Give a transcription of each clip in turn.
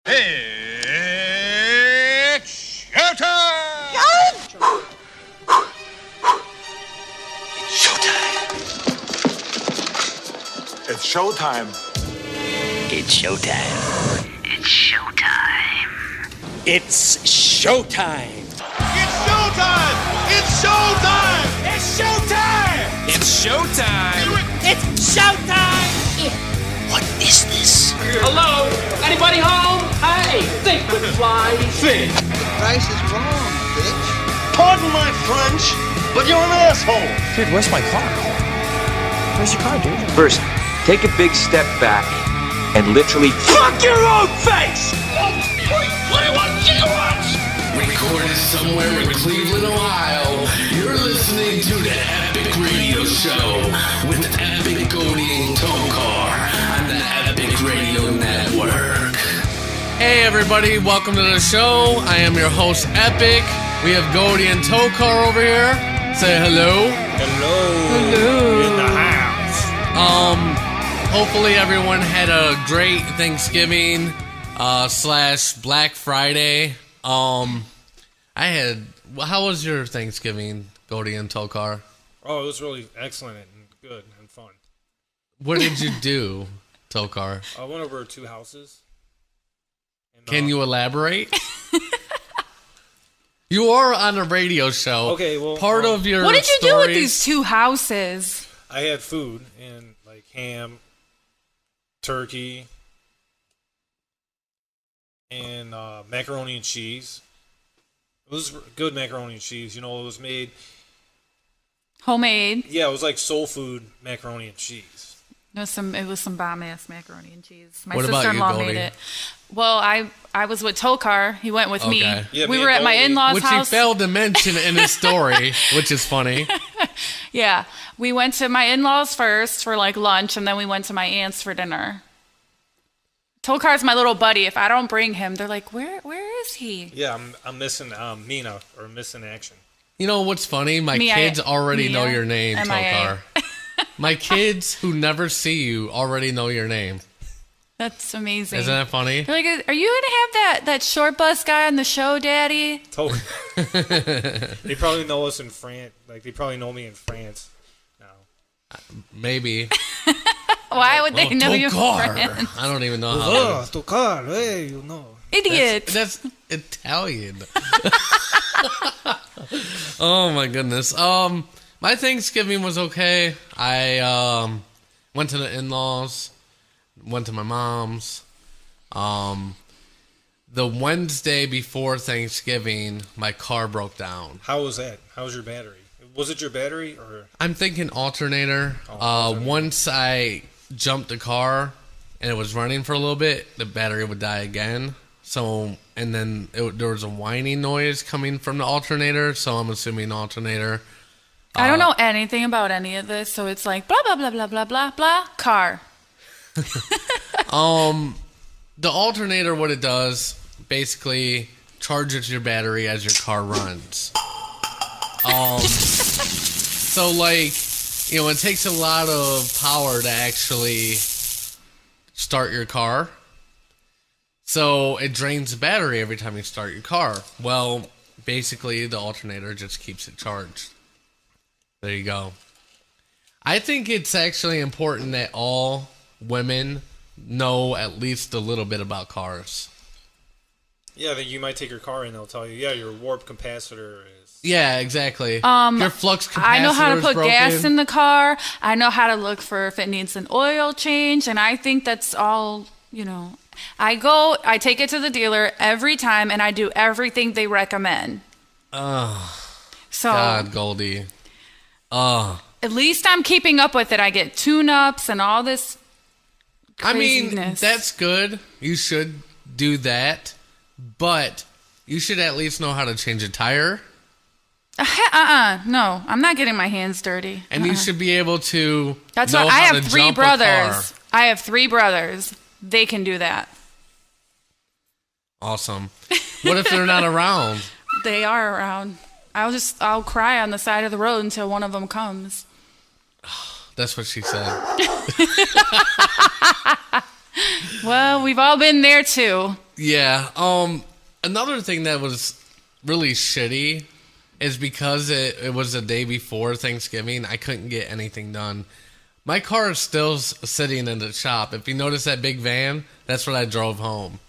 It's showtime! It's showtime. It's showtime. It's showtime. It's showtime. It's showtime! It's showtime! It's showtime. It's showtime! It's showtime. What is this? Hello? Anybody home? Hey, think with fly. Think. Price is wrong, bitch. Pardon my French, but you're an asshole! Dude, where's my car? Where's your car, dude? First, take a big step back and literally Fuck your own face! 21 gigawatts! Recorded somewhere in Cleveland, Ohio, you're listening to the Epic Radio Show with Epic Goldie and Tokar on the Epic Radio Network. Hey everybody, welcome to the show. I am your host, Epic. We have Goldie and Tokar over here. Say hello. Hello! In the house. Hopefully everyone had a great Thanksgiving slash Black Friday. How was your Thanksgiving, Goldie and Tokar? Oh, it was really excellent and good and fun. What did you do, Tokar? I went over 2 houses. And, Can you elaborate? You are on a radio show. Okay, well, part of your What did you do with stories- these 2 houses? I had food and like ham, turkey, and macaroni and cheese. It was good macaroni and cheese. You know, it was made. Homemade. Yeah, it was like soul food macaroni and cheese. It was some bomb ass macaroni and cheese. My What about you, sister-in-law made Goldie? it. Well, I was with Tokar. He went with me. Okay. Yeah, we me were and at my Goldie. in-laws' Which house. he failed to mention in his story, which is funny. Yeah, we went to my in-laws first for like lunch, and then we went to my aunt's for dinner. Tokar's my little buddy. If I don't bring him, they're like, "Where is he?" Yeah, I'm missing Mina or missing action. You know what's funny? My Mia- kids already know Mia, your name, MIA. Tokar. My kids who never see you already know your name. That's amazing. Isn't that funny? They're like, "Are you gonna have that short bus guy on the show, Daddy?" Totally. They probably know us in France. Like they probably know me in France now. Maybe. Why would they know you? Tokar. Friends? I don't even know how. Tokar, hey, you know. Idiot. That's Italian. Oh my goodness. My Thanksgiving was okay. I went to the in-laws, went to my mom's. The Wednesday before Thanksgiving, my car broke down. How was that? How's your battery? Was it your battery or? I'm thinking alternator. Alternator. Once I jumped the car and it was running for a little bit, the battery would die again. So, and then there was a whining noise coming from the alternator. So I'm assuming alternator. I don't know anything about any of this, so it's like blah blah blah blah blah blah blah car. The alternator, what it does, basically charges your battery as your car runs. So like, you know, it takes a lot of power to actually start your car. So it drains the battery every time you start your car. Well, basically the alternator just keeps it charged. There you go. I think it's actually important that all women know at least a little bit about cars. Yeah, then you might take your car and they'll tell you, yeah, your warp capacitor is. Yeah, exactly. Your flux capacitor I know how to is put broken. gas in the car. I know how to look for if it needs an oil change, and I think that's all, you know. I take it to the dealer every time, and I do everything they recommend. Oh, So God, Goldie. Oh. at least I'm keeping up with it. I get tune-ups and all this I mean, craziness. that's good. You should do that. But you should at least know how to change a tire. No, I'm not getting my hands dirty. And you should be able to That's know what I how have to 3 jump a car. brothers. I have 3 brothers. They can do that. Awesome. What if they're not around? They are around. I'll cry on the side of the road until one of them comes. That's what she said. Well, we've all been there too. Yeah. Another thing that was really shitty is because it was the day before Thanksgiving, I couldn't get anything done. My car is still sitting in the shop. If you notice that big van, that's what I drove home.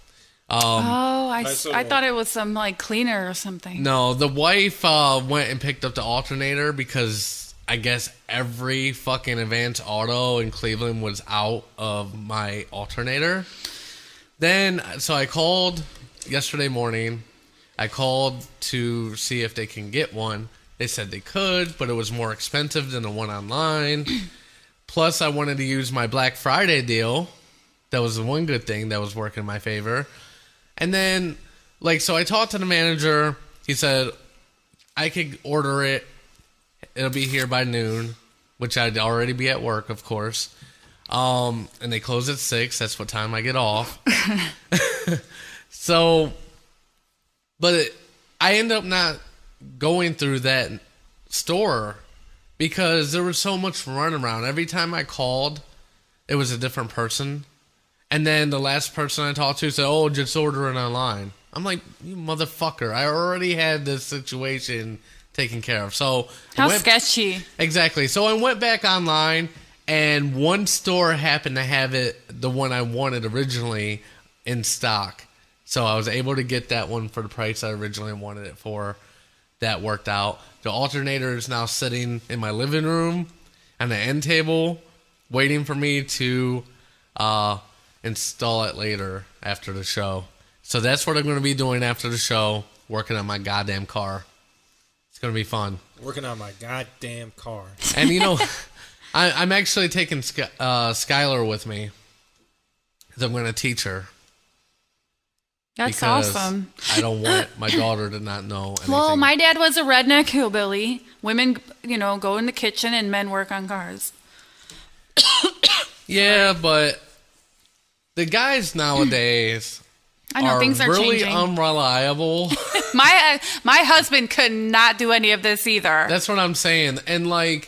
I thought it was some like cleaner or something. No, the wife went and picked up the alternator because I guess every fucking Advance Auto in Cleveland was out of my alternator. Then, so I called yesterday morning. I called to see if they can get one. They said they could, but it was more expensive than the one online. Plus, I wanted to use my Black Friday deal. That was the one good thing that was working in my favor. And then, so I talked to the manager. He said I could order it. It'll be here by noon, which I'd already be at work, of course. And they close at 6. That's what time I get off. So, but I end up not going through that store because there was so much runaround. Every time I called, it was a different person. And then the last person I talked to said, "Oh, just order it online." I'm like, "You motherfucker. I already had this situation taken care of." So how sketchy. Exactly. So I went back online, and one store happened to have it, the one I wanted originally, in stock. So I was able to get that one for the price I originally wanted it for. That worked out. The alternator is now sitting in my living room on the end table, waiting for me to install it later after the show. So that's what I'm going to be doing after the show, working on my goddamn car. It's going to be fun. Working on my goddamn car. And I'm actually taking Skylar with me because I'm going to teach her. That's awesome. I don't want my daughter to not know anything. Well, my dad was a redneck hillbilly. Women, go in the kitchen and men work on cars. Yeah, but the guys nowadays I know things are really changing. Unreliable. My husband could not do any of this either. That's what I'm saying. And I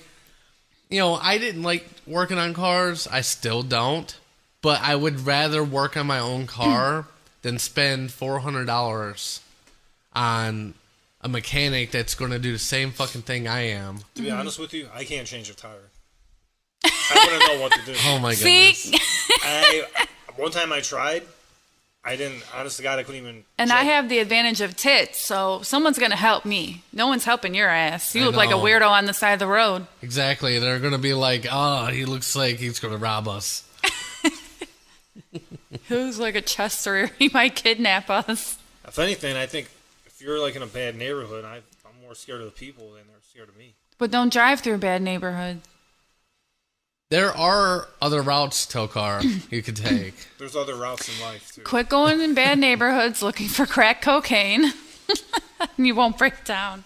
didn't like working on cars. I still don't. But I would rather work on my own car than spend $400 on a mechanic that's going to do the same fucking thing I am. To be honest with you, I can't change a tire. I wouldn't know what to do. Oh my goodness. One time I tried. I didn't, honest to God, I couldn't even. And I have the advantage of tits, so someone's going to help me. No one's helping your ass. You look like a weirdo on the side of the road. Exactly. They're going to be like, "Oh, he looks like he's going to rob us." Who's like a Chester? He might kidnap us. If anything, I think if you're in a bad neighborhood, I'm more scared of the people than they're scared of me. But don't drive through a bad neighborhood. There are other routes, Tokar, you could take. There's other routes in life, too. Quit going in bad neighborhoods looking for crack cocaine. You won't break down.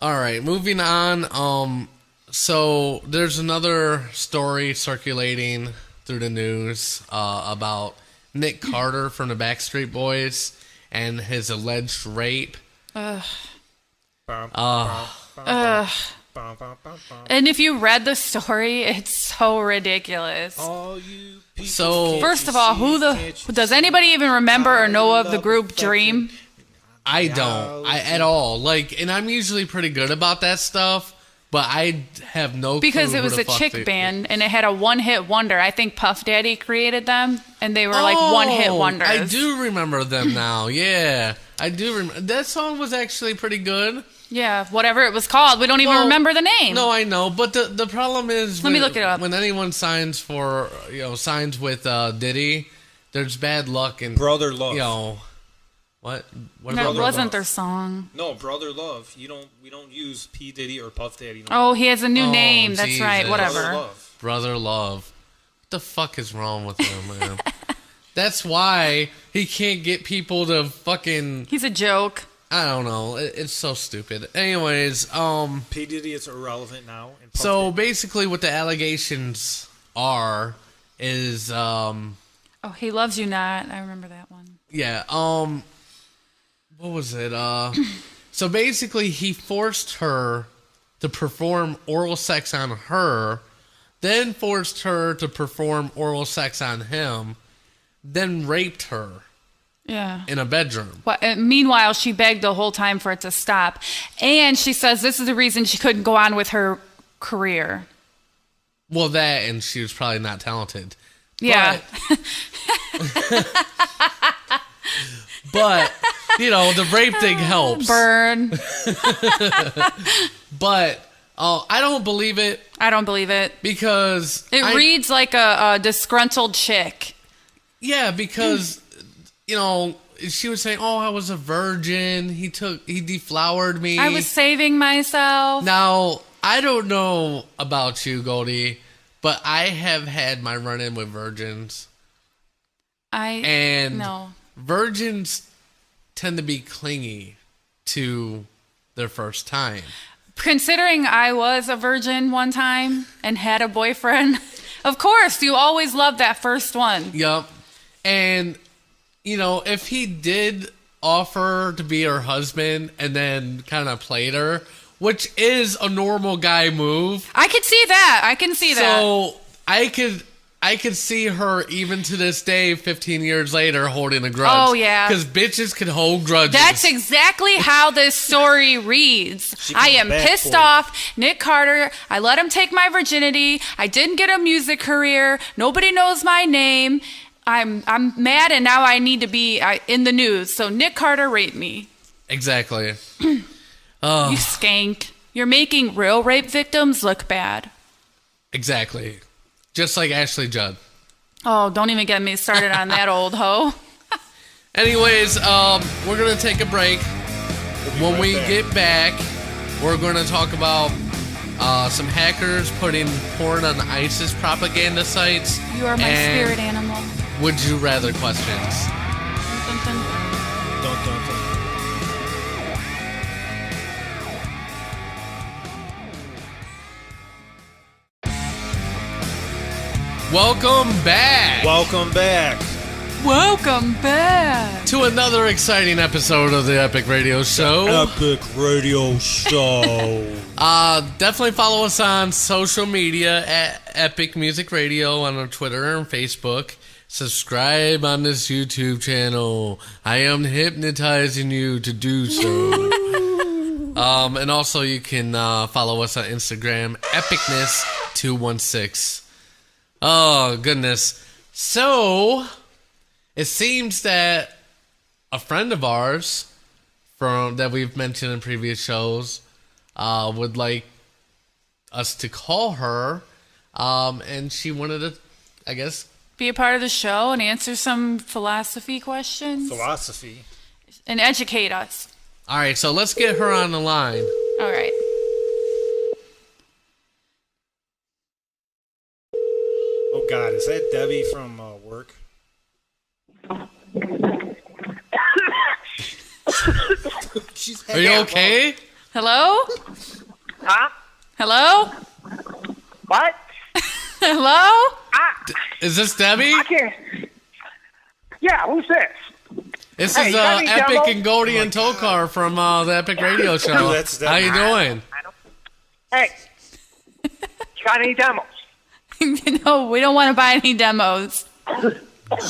All right, moving on. So there's another story circulating through the news about Nick Carter from the Backstreet Boys and his alleged rape. And if you read the story, it's so ridiculous. So first of all, does anybody even remember or know of the group Dream? I don't. At all. And I'm usually pretty good about that stuff, but I have no clue. Because it was a chick band and it had a one-hit wonder. I think Puff Daddy created them, and they were one-hit wonders. I do remember them now. Yeah, I do remember. That song was actually pretty good. Yeah, whatever it was called. We don't even remember the name. No, I know, but the problem is let me look it up. When anyone signs with Diddy, there's bad luck and Brother Love. What? That wasn't their song. No, Brother Love. We don't use P Diddy or Puff Daddy. Oh, he has a new name. That's Jesus. right. Whatever. Brother Love. What the fuck is wrong with him, man? That's why he can't get people to fucking. He's a joke. I don't know. It's so stupid. Anyways, P Diddy is irrelevant now. So basically, what the allegations are is Oh, He Loves You Not. I remember that one. Yeah. What was it? So basically, he forced her to perform oral sex on her. then forced her to perform oral sex on him, then raped her Yeah. in a bedroom. Well, meanwhile, she begged the whole time for it to stop. And she says this is the reason she couldn't go on with her career. Well, that, and she was probably not talented. Yeah. But you know, the rape thing helps. Burn. But I don't believe it. I don't believe it. Because it reads like a disgruntled chick. Yeah, because you know, she was saying, "Oh, I was a virgin. He deflowered me. I was saving myself." Now, I don't know about you, Goldie, but I have had my run-in with virgins. No. Virgins tend to be clingy to their first time. Considering I was a virgin one time and had a boyfriend, of course, you always love that first one. Yup. And, you know, if he did offer to be her husband and then kind of played her, which is a normal guy move. I could see that. I can see that. So I could see her even to this day, 15 years later, holding a grudge. Oh, yeah. Because bitches can hold grudges. That's exactly how this story reads. I am pissed off. Nick Carter, I let him take my virginity. I didn't get a music career. Nobody knows my name. I'm mad, and now I need to be in the news. So Nick Carter raped me. Exactly. You skank. You're making real rape victims look bad. Exactly. Just like Ashley Judd. Oh, don't even get me started on that old hoe. Anyways, we're going to take a break. When we get back, we're going to talk about some hackers putting porn on ISIS propaganda sites. You are my spirit animal. Would you rather questions? Dun, dun, dun. Dun, dun, dun. Welcome back. Welcome back. Welcome back To another exciting episode of the Epic Radio Show. Epic Radio Show. Definitely follow us on social media at Epic Music Radio on our Twitter and Facebook. Subscribe on this YouTube channel. I am hypnotizing you to do so. And also you can follow us on Instagram, Epicness216. Oh, goodness. So, it seems that a friend of ours that we've mentioned in previous shows would like us to call her, and she wanted to, I guess, be a part of the show and answer some philosophy questions. Philosophy. And educate us. All right, so let's get her on the line. All right. Oh, God. Is that Debbie from work? Are you okay? Hello? Huh? Hello? What? Hello? Is this Debbie? I can't. Yeah, who's this? This Hey, is you got any Epic demo? and Goldie and Tokar from the Epic Radio Show. That's How you doing? Hey, you got any demos? No, we don't want to buy any demos.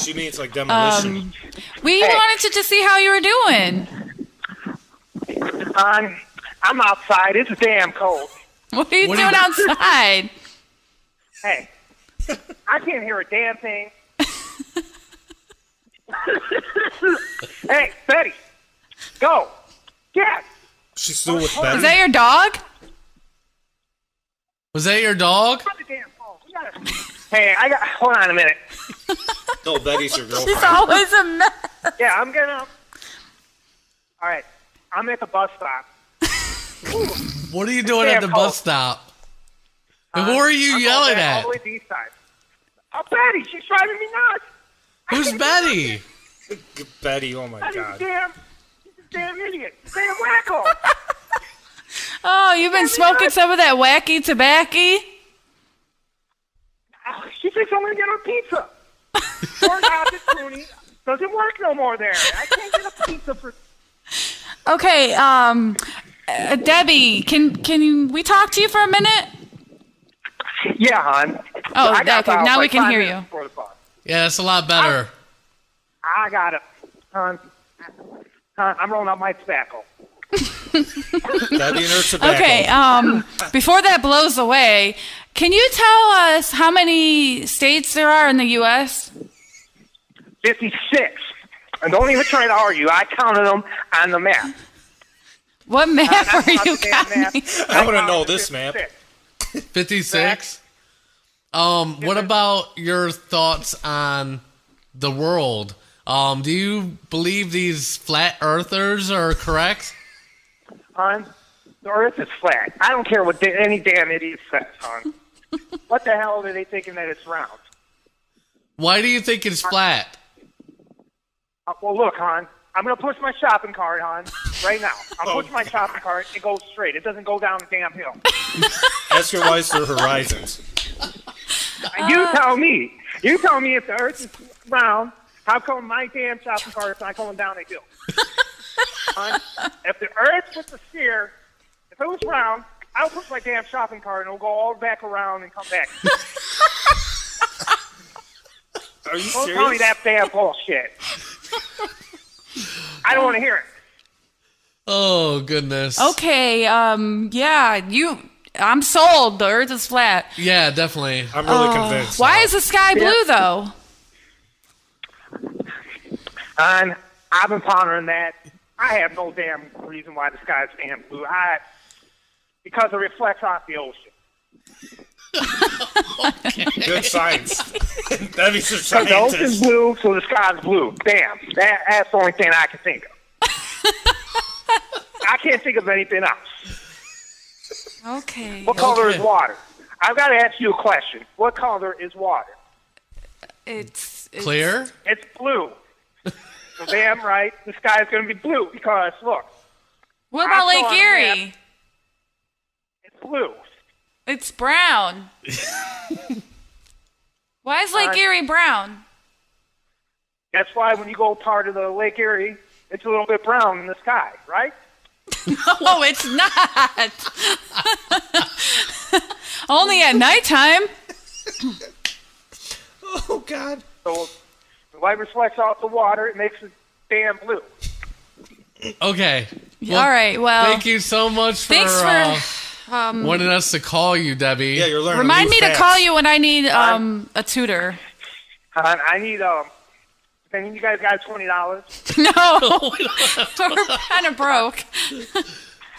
She means like demolition. We wanted to just see how you were doing. I'm outside. It's damn cold. What are you doing outside? Hey, I can't hear a damn thing. Hey, Betty, go. Get. She's still with Betty. Is that your dog? Was that your dog? Cut the damn phone. We gotta- Hey, hold on a minute. No, Betty's your girlfriend. She's always a mess. Yeah, I'm gonna. All right, I'm at the bus stop. What are you doing at the cold. bus stop? And who are you I'm yelling going back at? all the way to the east side. Oh, Betty, she's driving me nuts. Who's Betty? Betty, oh my She's a God. damn idiot. Damn wacko. Oh, you've been smoking some of that wacky tobacco? She thinks I'm gonna get her pizza. Poor God, this Clooney doesn't work no more there. I can't get a pizza for. Okay, Debbie, can we talk to you for a minute? Yeah, hon. Oh, I got okay. about, Now we like, can 5 hear minutes you. before the bus. Yeah, that's a lot better. I got it, hon. Hon, I'm rolling out my tobacco. Gotta be inert tobacco. Okay, before that blows away, can you tell us how many states there are in the U.S.? 56. And don't even try to argue. I counted them on the map. What map That's are not you the damn counting? map. I want to know counted this map. 56. 56. What about your thoughts on the world? Do you believe these flat earthers are correct? Hon, the earth is flat. I don't care what any damn idiot says, hon. What the hell are they thinking that it's round? Why do you think it's flat? Well, look, hon. I'm going to push my shopping cart, hon, right now. I'm pushing my shopping cart. It goes straight. It doesn't go down the damn hill. Ask your wife for horizons. You tell me. You tell me if the earth is round, how come my damn shopping cart is not going down a hill? Hon, if the earth was a sphere, if it was round, I'll push my damn shopping cart and it'll go all back around and come back. Are you Don't serious? tell me that damn bullshit. I don't want to hear it. Oh, goodness. Okay, yeah, I'm sold. The earth is flat. Yeah, definitely. I'm really convinced. Why now. is the sky blue, though? And I've been pondering that. I have no damn reason why the sky is damn blue. Because it reflects off the ocean. Good science. That'd be some Because the ocean's scientist. blue, so the sky's blue. Damn. That's the only thing I can think of. I can't think of anything else. Okay. What color is Okay. water? I've got to ask you a question. What color is water? It's Clear? It's blue. So damn right, the sky is going to be blue because, look, What about I saw Lake on the Erie? map. It's blue. It's brown. Why is Lake Erie brown? That's why when you go part of the Lake Erie, it's a little bit brown in the sky, right? No, it's not. Only at nighttime. Oh, God. So the light reflects off the water, it makes it damn blue. Okay. All right, well, Thank you so much for, thanks for wanting us to call you, Debbie. Yeah, you're learning. remind new me to facts. call you when I need a tutor. I need, you guys got $20? No, we're kind of broke.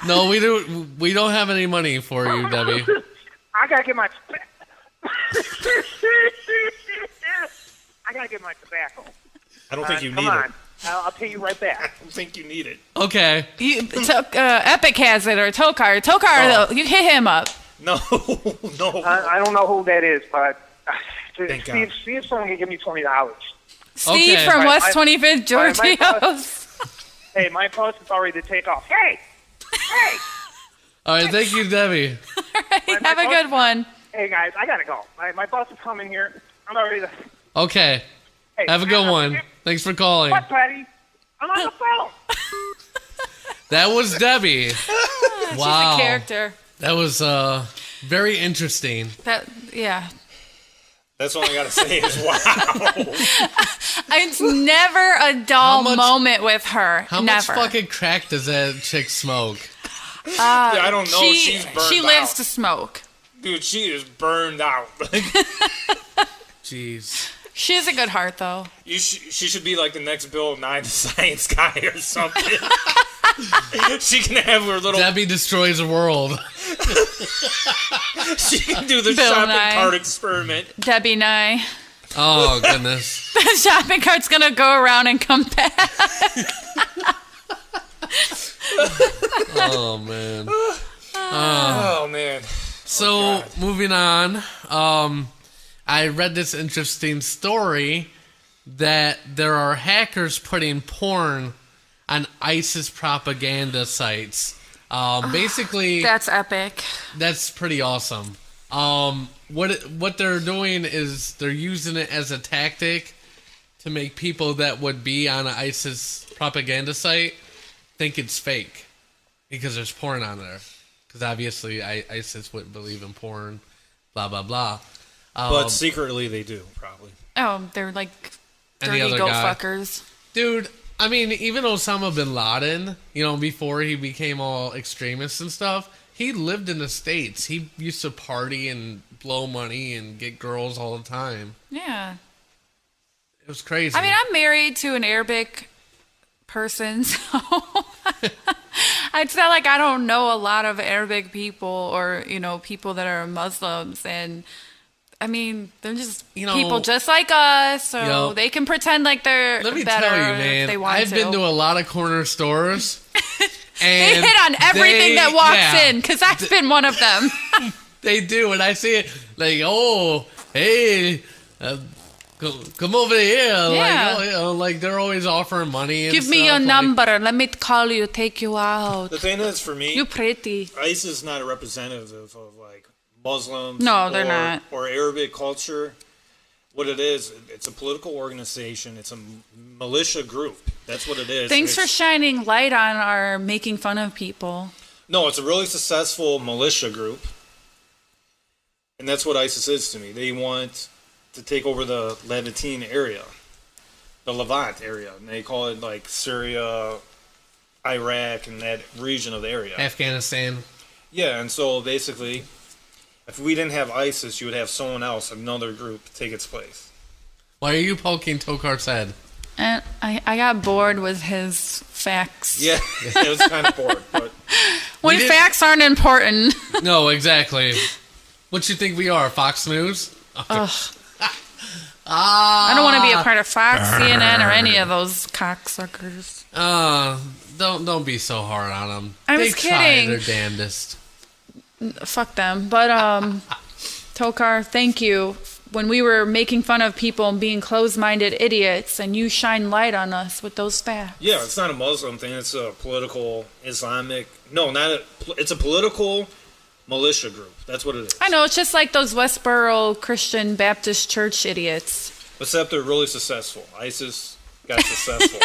No, we don't have any money for you, Debbie. I gotta get my I gotta get my tobacco. I don't think you Come need on. it. I'll pay you right I back. don't think you need it. Okay. Epic has it, or Tokar. Tokar, though, you hit him up. No, no. I don't know who that is, but Thank God. see if someone can give me $20. Steve Okay. from My- West my- 25th, my- Georgios. Hey, my bus is already to take off. Hey! All right. Thank you, Debbie. Have a good one. Hey, guys, I gotta go. My bus is coming here. I'm already there. Okay. Hey, Have a good one. Thanks for calling. What, Patty? I'm on the phone. That was Debbie. Wow. She's a character. That was very interesting. Yeah. That's all I gotta say is wow. It's never a dull much- moment with her. How never. much fucking crack does that chick smoke? I don't know. She's burned She lives out. to smoke. Dude, she is burned out. Jeez. She has a good heart, though. She should be like the next Bill Nye, the science guy or something. She can have her little. Debbie destroys the world. She can do the Bill shopping Nye. cart experiment. Debbie Nye. Oh, goodness. The shopping cart's gonna go around and come back. Oh, man. Oh man. So, moving on. I read this interesting story that there are hackers putting porn on ISIS propaganda sites. Basically, That's epic. that's pretty awesome. What they're doing is they're using it as a tactic to make people that would be on an ISIS propaganda site think it's fake because there's porn on there. Because obviously ISIS wouldn't believe in porn. blah blah blah. But secretly they do, probably. Oh, they're like And the dirty other goat guy. fuckers. Dude, I mean, even Osama bin Laden, before he became all extremist and stuff, he lived in the States. He used to party and blow money and get girls all the time. Yeah. It was crazy. I mean, I'm married to an Arabic person, so it's not like I don't know a lot of Arabic people or, people that are Muslims. And I mean, they're just people just like us, so they can pretend like they're Let me better tell you, if man, they want I've to. been to a lot of corner stores. They and hit on everything that walks yeah, in, because I've been one of them. They do, and I see it like, oh, hey, come over here. Yeah. Like they're always offering money. And Give me your number. Let me call you, take you out. The thing is, for me, You pretty. ISIS is not a representative of like Muslims. No, they're not. Or Arabic culture. What it is, it's a political organization. It's a militia group. That's what it is. Thanks for shining light on our making fun of people. No, it's a really successful militia group. And that's what ISIS is to me. They want to take over the Levantine area, the Levant area. And they call it like Syria, Iraq, and that region of the area. Afghanistan. Yeah, and so basically, if we didn't have ISIS, you would have someone else, another group, take its place. Why are you poking Tokar's head? And I got bored with his facts. Yeah, it was kind of bored. But When facts aren't important. No, exactly. What you think we are, Fox News? Ugh. I don't want to be a part of Fox, CNN, or any of those cocksuckers. Don't be so hard on them. I was They try kidding. their damnedest. Fuck them. But, Tokar, thank you. When we were making fun of people and being closed-minded idiots, and you shine light on us with those facts. yeah, it's not a Muslim thing. It's a political Islamic. No, not a. It's a political militia group. That's what it is. I know, it's just like those Westboro Christian Baptist Church idiots. Except they're really successful. ISIS got successful.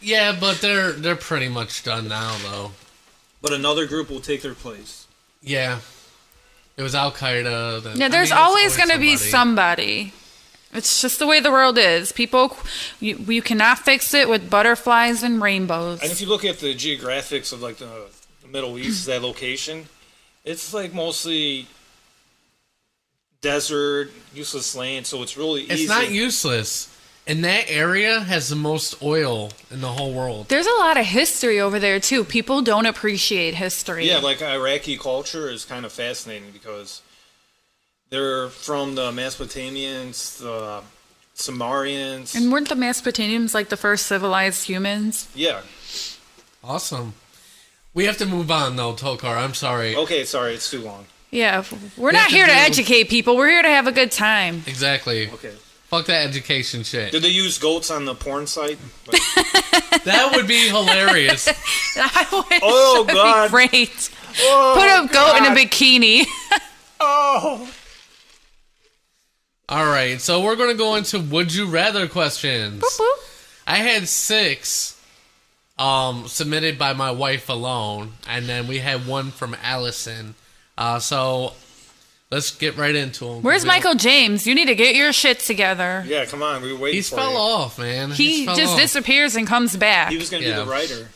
Yeah, but they're pretty much done now, though. But another group will take their place. Yeah. It was Al Qaeda. Yeah, there's always going to be somebody. It's just the way the world is. People, you cannot fix it with butterflies and rainbows. And if you look at the geographics of like the Middle East, that location, it's like mostly desert, useless land. So it's really easy. It's not useless. And that area has the most oil in the whole world. There's a lot of history over there, too. People don't appreciate history. Yeah, like Iraqi culture is kind of fascinating because they're from the Mesopotamians, the Sumerians. And weren't the Mesopotamians like the first civilized humans? Yeah. Awesome. We have to move on, though, Tokar. I'm sorry. Okay, sorry, it's too long. Yeah, we're not here to educate people. We're here to have a good time. Exactly. Okay. Fuck that education shit. Did they use goats on the porn site? That would be hilarious. Oh, That'd God. be great. Oh, Put a goat in a God. bikini. Oh. All right, so we're going to go into Would You Rather questions. Boop, boop. I had 6 submitted by my wife alone, and then we had one from Allison. So let's get right into them. Where's Michael James? You need to get your shit together. Yeah, come on, we were waiting He's for fell you. off, man. He He's fell just off. disappears and comes back. He was going to be Yeah. the writer.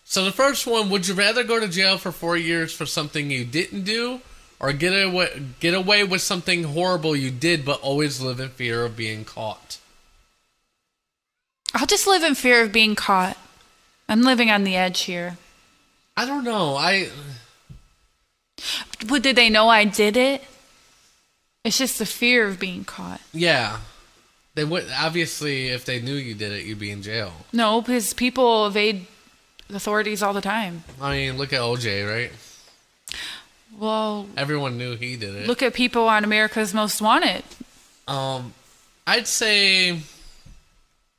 So the first one, would you rather go to jail for 4 years for something you didn't do, or get away with something horrible you did but always live in fear of being caught? I'll just live in fear of being caught. I'm living on the edge here. I don't know. But did they know I did it? It's just the fear of being caught. Yeah. They would, obviously, if they knew you did it, you'd be in jail. No, because people evade authorities all the time. I mean, look at OJ, right? Well, Everyone knew he did it. look at people on America's Most Wanted. I'd say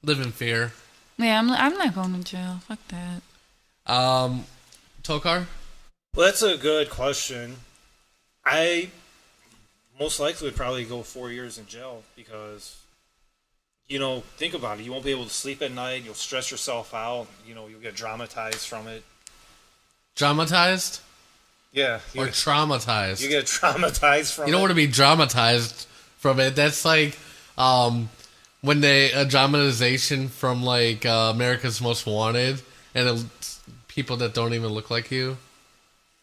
live in fear. Yeah, I'm not going to jail. Fuck that. Tokar? Well, that's a good question. I most likely would probably go 4 years in jail because, think about it. You won't be able to sleep at night. You'll stress yourself out. You'll get dramatized from it. Dramatized? Yeah. or traumatized. You get traumatized from it. You don't want to be dramatized from it. That's like when a dramatization from like America's Most Wanted, and people that don't even look like you.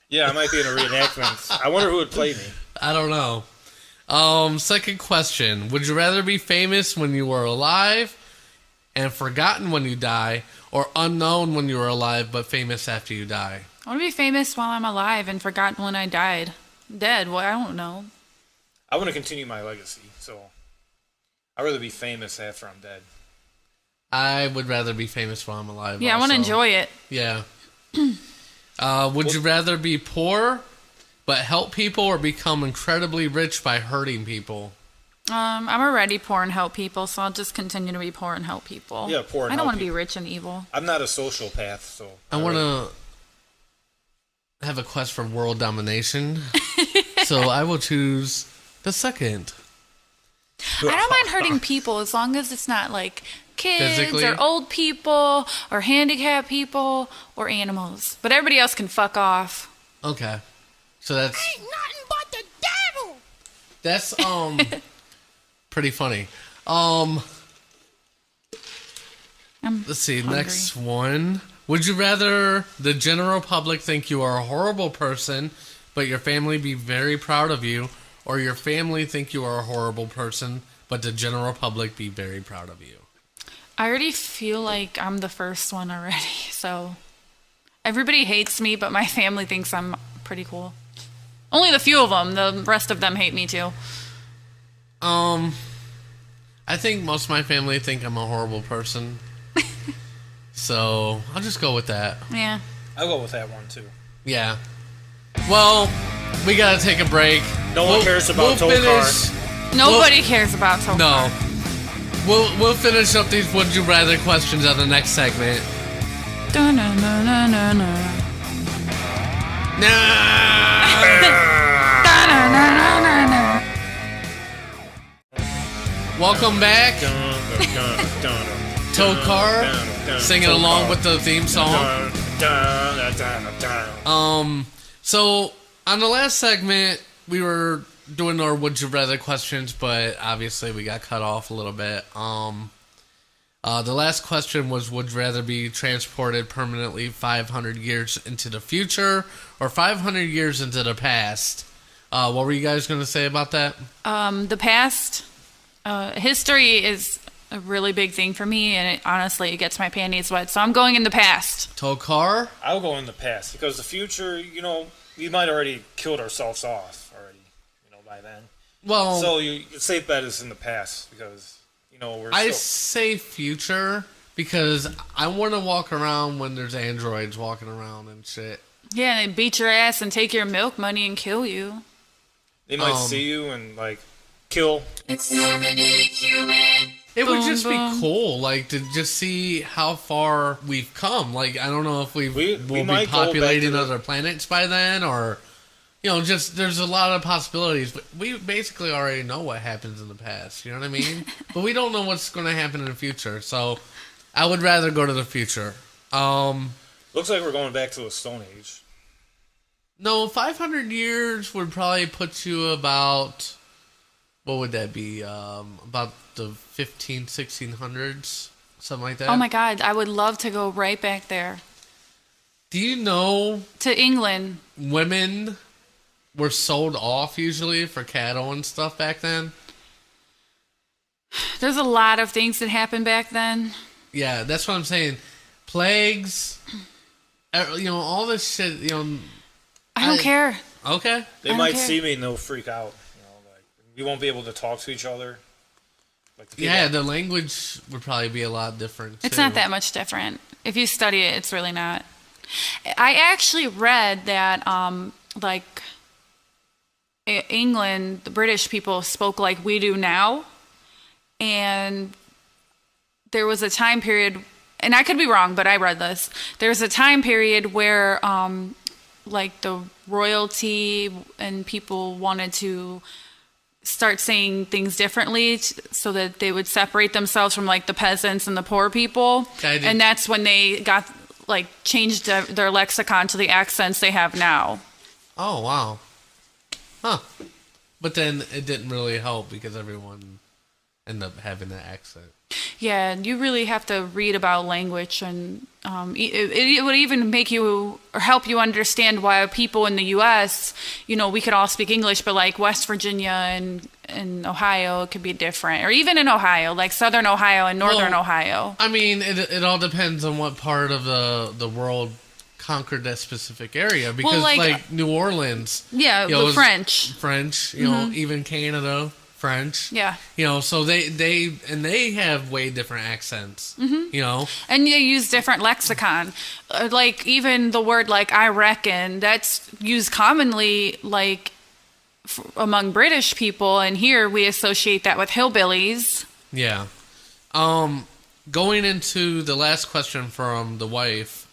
Yeah, I might be in a reenactment. I wonder who would play me. I don't know. Second question. Would you rather be famous when you were alive and forgotten when you die, or unknown when you were alive but famous after you die? I want to be famous while I'm alive and forgotten when I died. Dead, well, I don't know. I want to continue my legacy, so I'd rather be famous after I'm dead. I would rather be famous while I'm alive. Yeah, I want to enjoy it. Yeah. Would you rather be poor but help people, or become incredibly rich by hurting people? I'm already poor and help people, so I'll just continue to be poor and help people. Yeah, poor and I don't help want to be people. rich and evil. I'm not a sociopath, so... I want to have a quest for world domination, so I will choose the second. I don't mind hurting people as long as it's not like kids Physically? or old people or handicapped people or animals. But everybody else can fuck off. Okay. So that's... Ain't nothing but the devil. That's, pretty funny. Let's see, hungry. next one. Would you rather the general public think you are a horrible person, but your family be very proud of you, or your family think you are a horrible person, but the general public be very proud of you? I already feel like I'm the first one already, so everybody hates me, but my family thinks I'm pretty cool. Only the few of them. The rest of them hate me too. I think most of my family think I'm a horrible person. So I'll just go with that. Yeah. I'll go with that one, too. Yeah. Well, we gotta take a break. No one cares about Toll finish. Nobody cares about Toll No. We'll finish up these Would You Rather questions on the next segment. Welcome back. Tow Car singing along with the theme song. So on the last segment we were doing our Would You Rather questions, but obviously we got cut off a little bit. The last question was, would you rather be transported permanently 500 years into the future or 500 years into the past? What were you guys going to say about that? The past, history is a really big thing for me, and honestly, it gets my panties wet. So I'm going in the past. Tow Car? I'll go in the past, because the future, we might already killed ourselves off already, by then. Well, so safe bet is in the past, because I say future because I want to walk around when there's androids walking around and shit. Yeah, they beat your ass and take your milk money and kill you. They might see you and kill. It's already human. It would just be cool, to just see how far we've come. I don't know if we'll be populating other planets by then, or just there's a lot of possibilities. But we basically already know what happens in the past. You know what I mean? But we don't know what's going to happen in the future. So I would rather go to the future. Looks like we're going back to a Stone Age. No, 500 years would probably put you about... What would that be? About the 1600s? Something like that? Oh my God, I would love to go right back there. Do you know... To England. Women were sold off usually for cattle and stuff back then? There's a lot of things that happened back then. Yeah, that's what I'm saying. Plagues, all this shit, I don't care. Okay. They might see me and they'll freak out. We won't be able to talk to each other. The language would probably be a lot different, too. It's not that much different. If you study it, it's really not. I actually read that, England, the British people spoke like we do now. And there was a time period, and I could be wrong, but I read this. There was a time period where, the royalty and people wanted to start saying things differently so that they would separate themselves from the peasants and the poor people. And that's when they got changed their lexicon to the accents they have now. Oh, wow. Huh. But then it didn't really help because everyone ended up having that accent. Yeah, you really have to read about language, and it would even make you or help you understand why people in the U.S., we could all speak English, but like West Virginia and Ohio, it could be different. Or even in Ohio, like Southern Ohio and Northern Ohio. I mean, it all depends on what part of the world conquered that specific area. Because like New Orleans. Yeah, the French. French, even Canada. French, yeah, so they have way different accents, and they use different lexicon, like even the word like I reckon, that's used commonly like among British people, and here we associate that with hillbillies. Yeah. Going into the last question from the wife,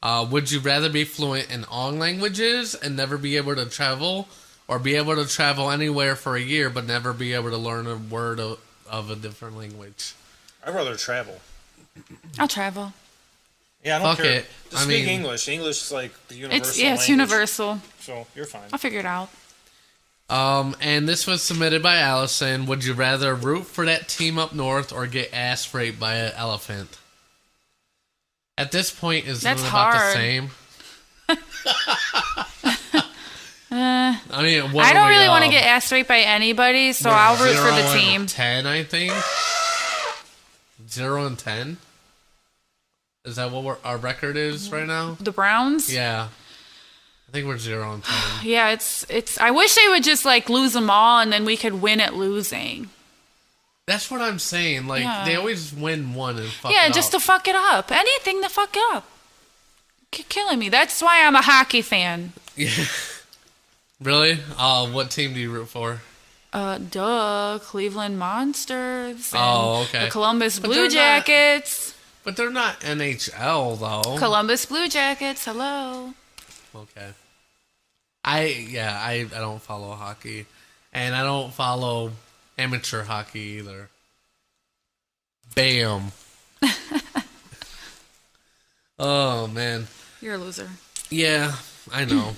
would you rather be fluent in all languages and never be able to travel? Or be able to travel anywhere for a year, but never be able to learn a word of a different language? I'd rather travel. I'll travel. Yeah, I don't Fuck care. it. Just speak English. English is like the universal it's language. universal. So you're fine. I'll figure it out. And this was submitted by Allison. Would you rather root for that team up north or get ass raped by an elephant? At this point, isn't it about the same? I mean, I don't really want to get ass raped by anybody, so I'll root for the team. 10, I think. 0 and 10. Is that what our record is right now? The Browns? Yeah, I think we're 0 and 10. Yeah, it's. I wish they would just like lose them all, and then we could win at losing. That's what I'm saying. Like they always win one and fuck. Yeah, it just up. to fuck it up. Anything to fuck it up. Killing me. That's why I'm a hockey fan. Yeah. Really? What team do you root for? Cleveland Monsters. Oh, okay. The Columbus Blue Jackets. But they're not NHL though. Columbus Blue Jackets. Hello. Okay. I don't follow hockey, and I don't follow amateur hockey either. Bam. Oh man. You're a loser. Yeah, I know.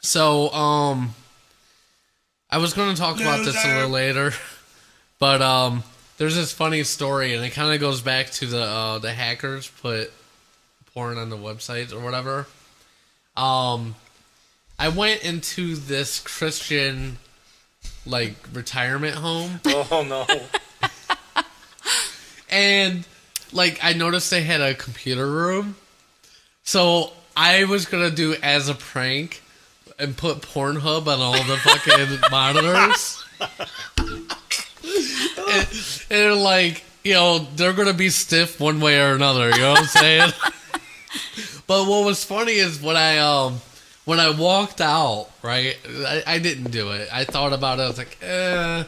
So, I was going to talk about this a little later, but there's this funny story, and it kind of goes back to the hackers put porn on the websites or whatever. I went into this Christian like retirement home. Oh no. And like I noticed they had a computer room. So I was gonna do as a prank and put Pornhub on all the fucking monitors. And like, you know, they're gonna be stiff one way or another, you know what I'm saying? But what was funny is when I walked out, right? I didn't do it. I thought about it. I was like, I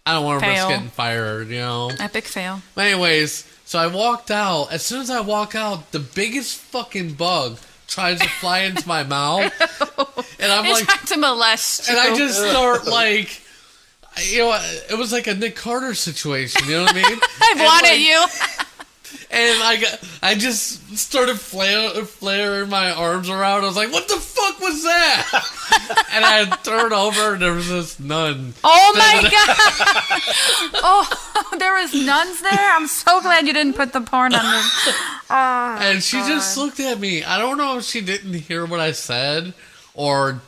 don't want to risk getting fired, you know? Epic fail. But anyways, so I walked out. As soon as I walk out, the biggest fucking bug tries to fly into my mouth. And I'm it's like... trying to molest you. And I just start like... You know, it was like a Nick Carter situation, you know what I mean? I wanted you. And I just started flaring my arms around. I was like, what the fuck was that? And I turned over and there was this nun. Oh my God. Oh, there was nuns there? I'm so glad you didn't put the porn on them. Oh, and she just looked at me. I don't know if she didn't hear what I said or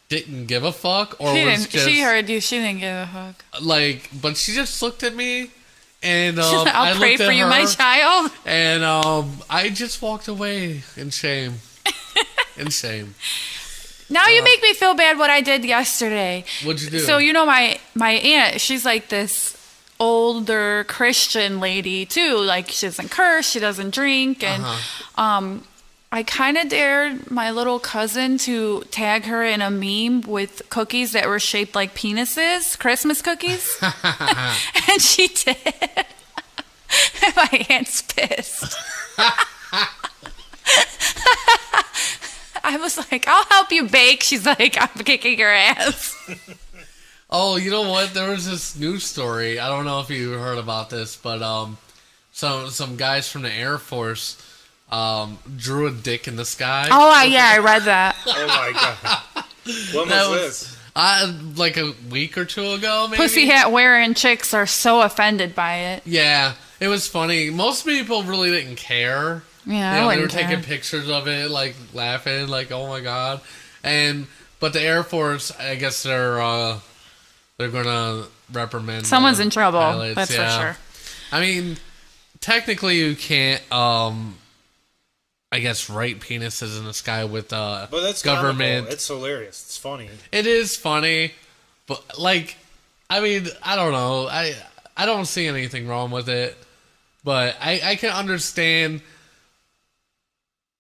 didn't give a fuck. Or she heard you. She didn't give a fuck. Like, but she just looked at me. And I'll pray for you, my child. And I just walked away in shame. In shame. Now you make me feel bad what I did yesterday. What'd you do? So you know my aunt, she's like this older Christian lady too. Like she doesn't curse, she doesn't drink, and I kind of dared my little cousin to tag her in a meme with cookies that were shaped like penises, Christmas cookies. And she did. And my aunt's pissed. I was like, I'll help you bake. She's like, I'm kicking your ass. Oh, you know what? There was this news story. I don't know if you heard about this, but some guys from the Air Force drew a dick in the sky. Oh, yeah, I read that. Oh my god. When That was was- this? Like a week or two ago, maybe. Pussy hat wearing chicks are so offended by it. Yeah, it was funny. Most people really didn't care. Yeah, They I were wouldn't care. taking pictures of it, like laughing, like oh my god. But the Air Force, I guess they're gonna reprimand. Someone's the in trouble. pilots, That's for sure. I mean, technically, you can't. I guess write penises in the sky with But that's government. comical. It's hilarious. It's funny. It is funny, but like, I mean, I don't know. I don't see anything wrong with it, but I can understand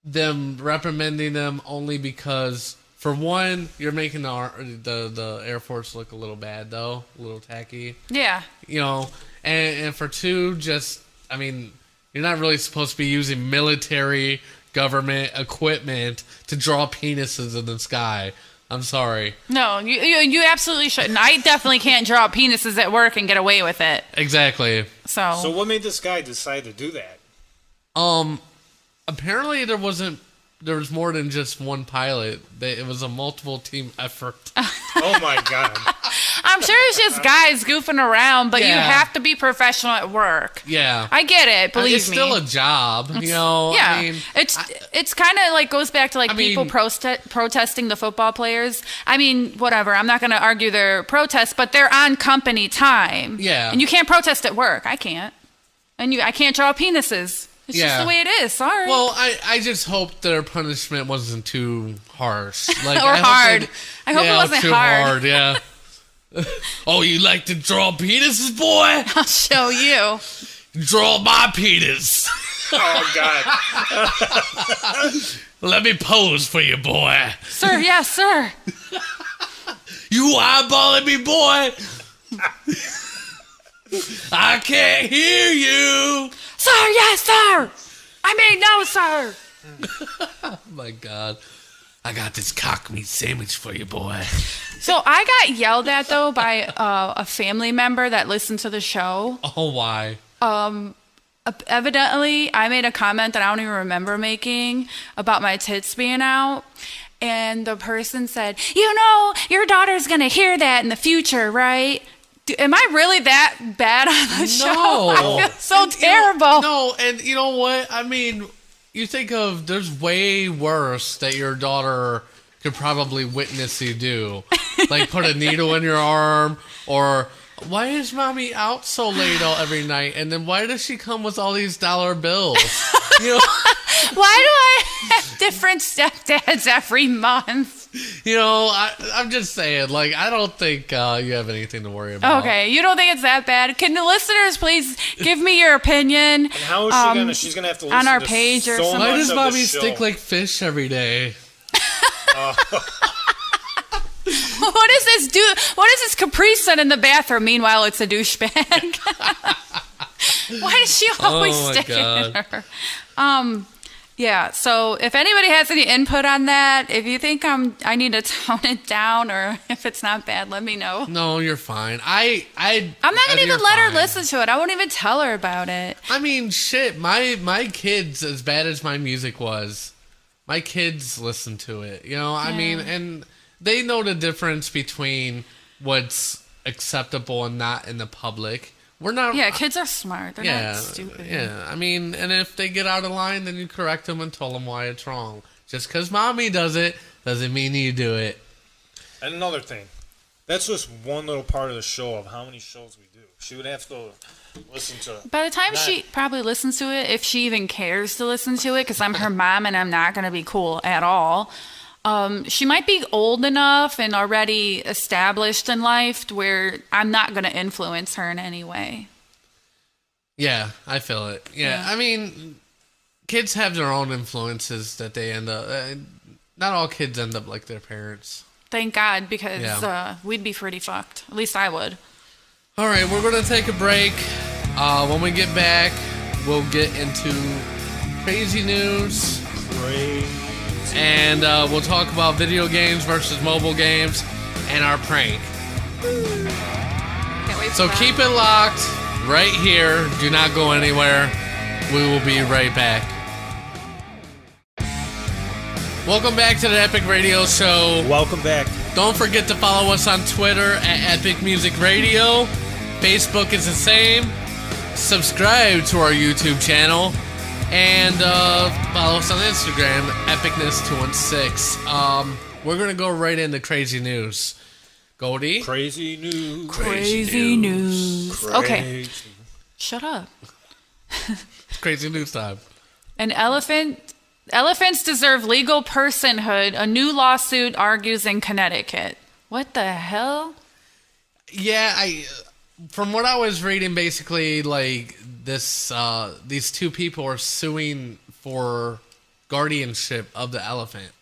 them reprimanding them only because, for one, you're making the Air Force look a little bad, though, a little tacky. Yeah. You know, and for two, just, I mean, you're not really supposed to be using military government equipment to draw penises in the sky. I'm sorry. No, you absolutely shouldn't. I definitely can't draw penises at work and get away with it. Exactly. So what made this guy decide to do that? Apparently there was more than just one pilot. It was a multiple team effort. Oh my god. I'm sure it's just guys goofing around, but you Yeah. have to be professional at work. Yeah. I get it, believe it's me. still a job, you know. Yeah, I mean, it's kind of like goes back to like people protesting the football players. I mean, whatever. I'm not going to argue their protest, but they're on company time. Yeah. and you can't protest at work. I can't, and I can't draw penises. It's just the way it is. Sorry. Well, I just hope their punishment wasn't too harsh. Like, Or hard. I hope it wasn't too hard. Yeah. Oh, you like to draw penises, boy? I'll show you. Draw my penis. Oh god. Let me pose for you, boy. Sir, yes, sir. You eyeballing me, boy? I can't hear you. Sir, yes, sir. I mean, no, sir. Oh my god. I got this cock meat sandwich for you, boy. So I got yelled at, though, by a family member that listened to the show. Oh, why? Evidently, I made a comment that I don't even remember making about my tits being out. And the person said, you know, your daughter's going to hear that in the future, right? Am I really that bad on the show? I feel so terrible. No, and you know what? I mean, you think of, there's way worse that your daughter could probably witness you do. Like put a needle in your arm, or why is mommy out so late every night? And then why does she come with all these dollar bills? You know? Why do I have different stepdads every month? You know, I'm just saying, like, I don't think you have anything to worry about. Okay, you don't think it's that bad? Can the listeners please give me your opinion? And how is she gonna? She's gonna have to listen on our to page or so something. Why much does of mommy the show. stink like fish every day? What is this What is this Capri Sun in the bathroom? Meanwhile, it's a douchebag. Why does she always Oh my stick it in God. her? Yeah. So if anybody has any input on that, if you think I need to tone it down, or if it's not bad, let me know. No, you're fine. I'm not gonna even let her listen to it. I won't even tell her about it. I mean, shit. My kids, as bad as my music was, my kids listen to it. You know, I mean, and they know the difference between what's acceptable and not in the public. We're not. Yeah, kids are smart. They're not stupid. Yeah, I mean, and if they get out of line, then you correct them and tell them why it's wrong. Just because mommy does it doesn't mean you do it. And another thing, that's just one little part of the show of how many shows we do. She would have to listen to. By the time she probably listens to it, if she even cares to listen to it, because I'm her mom and I'm not going to be cool at all. She might be old enough and already established in life to where I'm not going to influence her in any way. Yeah, I feel it. Yeah, I mean, kids have their own influences that they end up. Not all kids end up like their parents. Thank God, because we'd be pretty fucked. At least I would. All right, we're going to take a break. When we get back, we'll get into crazy news. And we'll talk about video games versus mobile games and our prank. Can't wait for So that. keep it locked right here. Do not go anywhere. We will be right back. Welcome back to the Epic Radio Show. Welcome back. Don't forget to follow us on Twitter at Epic Music Radio. Facebook is the same. Subscribe to our YouTube channel. And follow us on Instagram, Epicness216. We're going to go right into crazy news. Goldie? Crazy news. Crazy news. Okay. Shut up. It's crazy news time. Elephants deserve legal personhood. A new lawsuit argues in Connecticut. What the hell? Yeah, from what I was reading, basically, like these two people are suing for guardianship of the elephant.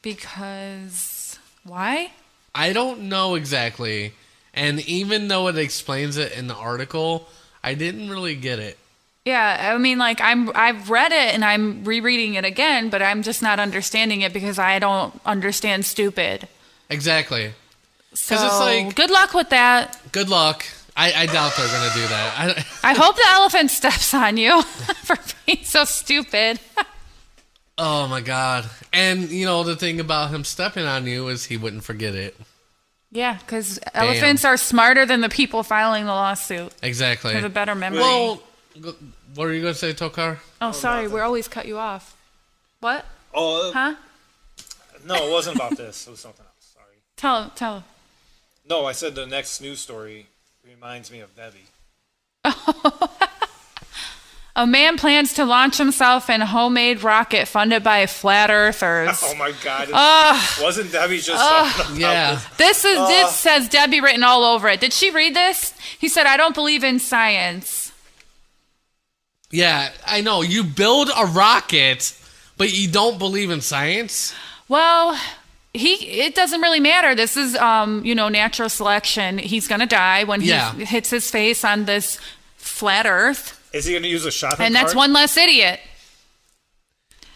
Because why? I don't know exactly, and even though it explains it in the article, I didn't really get it. Yeah, I mean, like I've read it and I'm rereading it again, but I'm just not understanding it because I don't understand stupid. Exactly. So it's like, good luck with that. Good luck. I doubt they're gonna do that. I hope the elephant steps on you for being so stupid. Oh my god! And you know the thing about him stepping on you is he wouldn't forget it. Yeah, because elephants are smarter than the people filing the lawsuit. Exactly. Have a better memory. Well, what were you gonna say, Tokar? Oh, sorry, we always cut you off. What? Oh, huh? No, it wasn't about this. It was something else. Sorry. Tell. No, I said the next news story reminds me of Debbie. A man plans to launch himself in a homemade rocket funded by flat earthers. Oh my God! Wasn't Debbie just? Yeah. This says Debbie written all over it. Did she read this? He said, "I don't believe in science." Yeah, I know. You build a rocket, but you don't believe in science? Well, it doesn't really matter. This is, natural selection. He's going to die when he hits his face on this flat earth. Is he going to use a shopping cart? And that's one less idiot.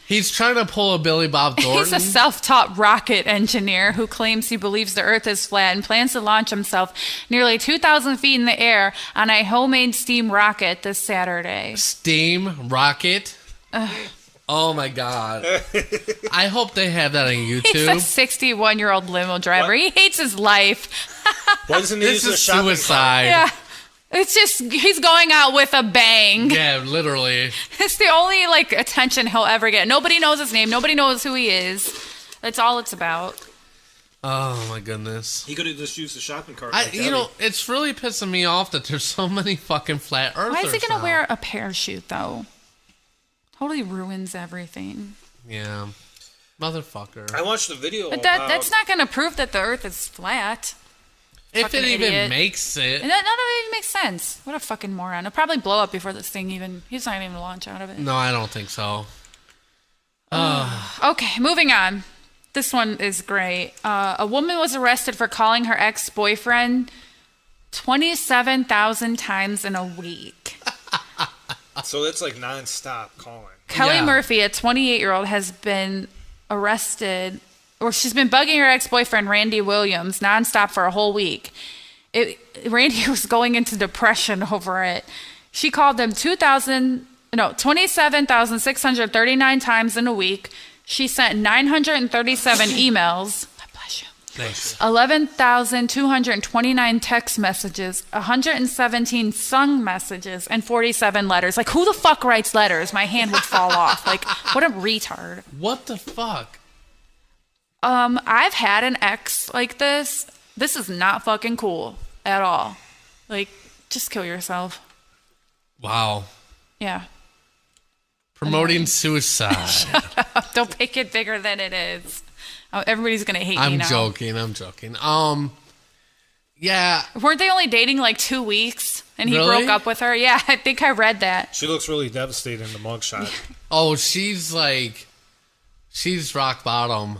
He's trying to pull a Billy Bob Thornton. He's a self-taught rocket engineer who claims he believes the Earth is flat and plans to launch himself nearly 2,000 feet in the air on a homemade steam rocket this Saturday. Steam rocket? Oh my God. I hope they have that on YouTube. He's a 61-year-old limo driver. What? He hates his life. Why doesn't he use a shopping suicide. Yeah. It's just, he's going out with a bang. Yeah, literally. It's the only, attention he'll ever get. Nobody knows his name. Nobody knows who he is. That's all it's about. Oh, my goodness. He could have just used the shopping cart. It's really pissing me off that there's so many fucking flat earthers. Why is he going to wear a parachute, though? Totally ruins everything. Yeah. Motherfucker. I watched the video. But that's not going to prove that the Earth is flat. If it even makes it. None of it even makes sense. What a fucking moron. It'll probably blow up before this thing he's not even launch out of it. No, I don't think so. Okay, moving on. This one is great. A woman was arrested for calling her ex-boyfriend 27,000 times in a week. So that's nonstop calling. Kelly Murphy, a 28-year-old, has been arrested. Or she's been bugging her ex-boyfriend, Randy Williams, nonstop for a whole week. Randy was going into depression over it. She called him 27,639 times in a week. She sent 937 emails. Bless you. Thanks. 11,229 text messages, 117 sung messages, and 47 letters. Who the fuck writes letters? My hand would fall off. What a retard. What the fuck? I've had an ex like this. This is not fucking cool at all. Just kill yourself. Wow. Yeah. Promoting suicide. Shut up. Don't make it bigger than it is. Everybody's gonna hate me now. I'm joking. Yeah. Weren't they only dating 2 weeks? And he Really? broke up with her? Yeah, I think I read that. She looks really devastated in the mugshot. Oh, she's rock bottom.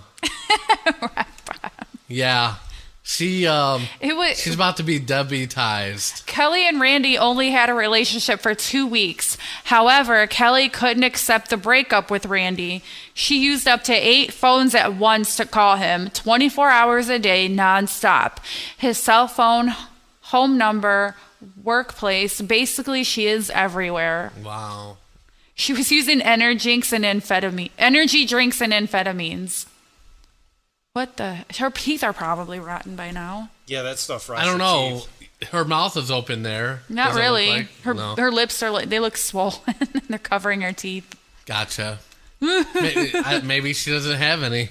Yeah. She's about to be deputized. Kelly and Randy only had a relationship for 2 weeks. However, Kelly couldn't accept the breakup with Randy. She used up to 8 phones at once to call him, 24 hours a day, nonstop. His cell phone, home number, workplace. Basically, she is everywhere. Wow. She was using energy drinks and amphetamines. What the? Her teeth are probably rotten by now. Yeah, that stuff rots I don't your know. teeth. Her mouth is open there. Not Does it look really. like? Her No. her lips are they look swollen. They're covering her teeth. Gotcha. Maybe she doesn't have any.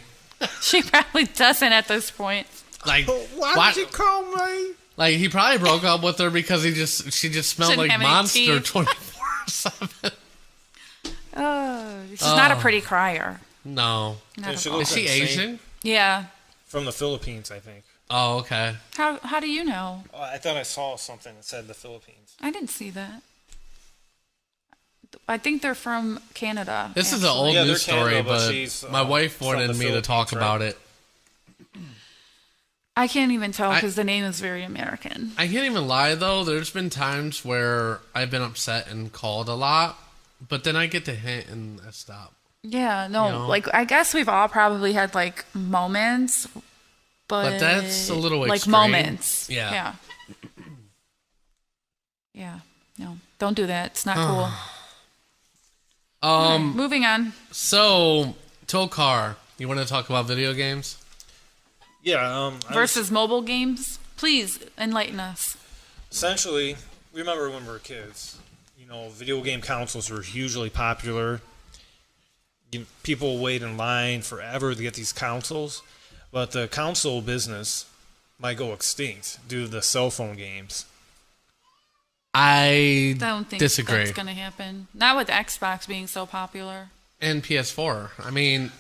She probably doesn't at this point. Like, Why did you call me? Like, he probably broke up with her because she just smelled Shouldn't like have any Monster teeth. 24/7. Oh, she's not a pretty crier. No. Not Yeah, at she all. looks Is she insane. Asian? Yeah. From the Philippines, I think. Oh, okay. How do you know? I thought I saw something that said the Philippines. I didn't see that. I think they're from Canada. This is an old Yeah, they're news story, Canada, but but she's, my wife from wanted the me to talk Philippines, about right? it. I can't even tell because the name is very American. I can't even lie, though. There's been times where I've been upset and called a lot, but then I get the hint and I stop. Yeah, no, You know? like I guess we've all probably had like moments, but that's a little like extreme. moments. Yeah. Yeah. Yeah. No, don't do that. It's not cool. All right, moving on. So, Tokar, you want to talk about video games? Yeah. Versus mobile games. Please enlighten us. Essentially, remember when we were kids, video game consoles were hugely popular. People wait in line forever to get these consoles, but the console business might go extinct due to the cell phone games. I Don't think disagree. that's going to happen. Not with Xbox being so popular. And PS4. I mean,